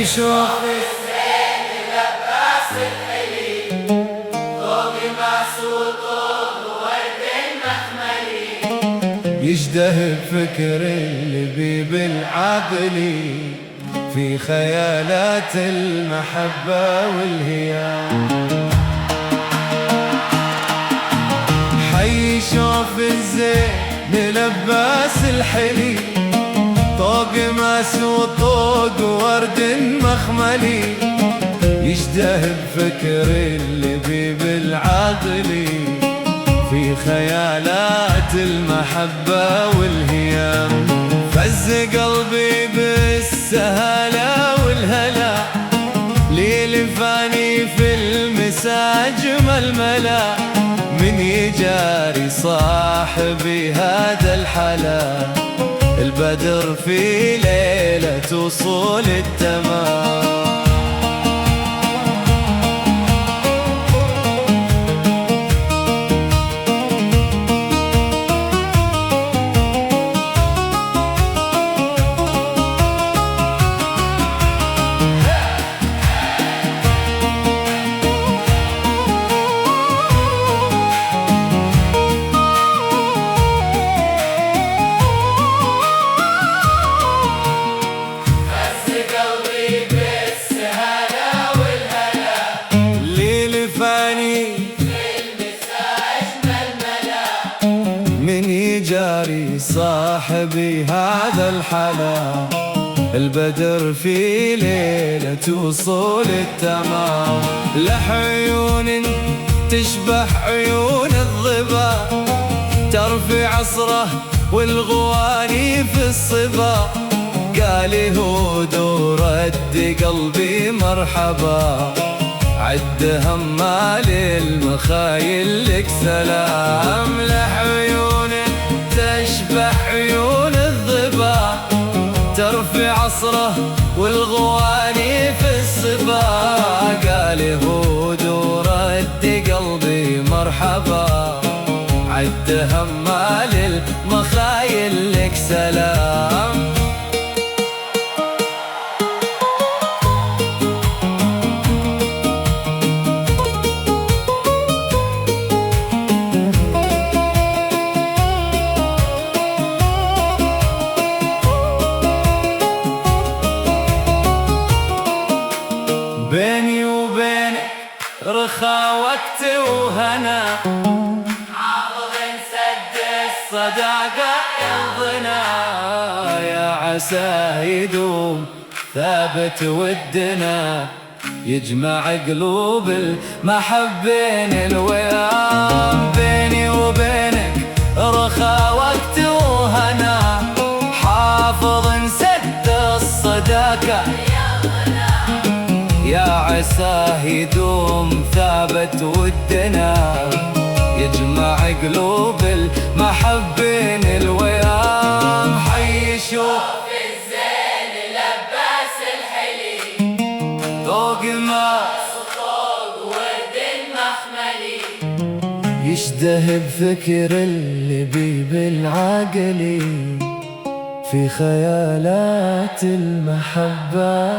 يشوف الزين لباس الحلي، ذوق محسود ورد مخملي، يشتهي بفكر اللبيب العقلي في خيالات المحبة والهيام. حي يشوف الزين لباس الحلي، طوق مسود طوق ورد مخملي، يشتهي بفكر اللبيب العقلي في خيالات المحبة والهيام. فز قلبي بالسهالة والهلا، ليل فاني في المساج ململا، من يجاري صاحبي هذا الحلا، البدر في ليلة وصول التمام. من يجاري صاحبي هذا الحلا، البدر في ليلة وصول التمام. لحيون تشبه عيون الظبا، ترفع عصره والغواني في الصبا، قال هود ورد قلبي مرحبا، عد همال المخايل لك سلام. لحيون تشبه عيون الظبا، ترفع عصره والغواني في الصبا، قال هود ورد قلبي مرحبا، عد همال المخايل لك سلام. بيني وبينك رخا وقت وهنا، حافظ سد الصداقة يرضنا، يا عساه يدوم ثابت ودنا، يجمع قلوب المحبين الويام. بيني وبينك رخا وقت وهنا، حافظ سد الصداقة يا عساه يدوم ثابت ودنا، يجمع قلوب المحبين الويام. حي يشوف الزين لباس الحلي، ذوق مسود ورد مخملي، يشتهي بفكر اللبيب العقلي في خيالات المحبة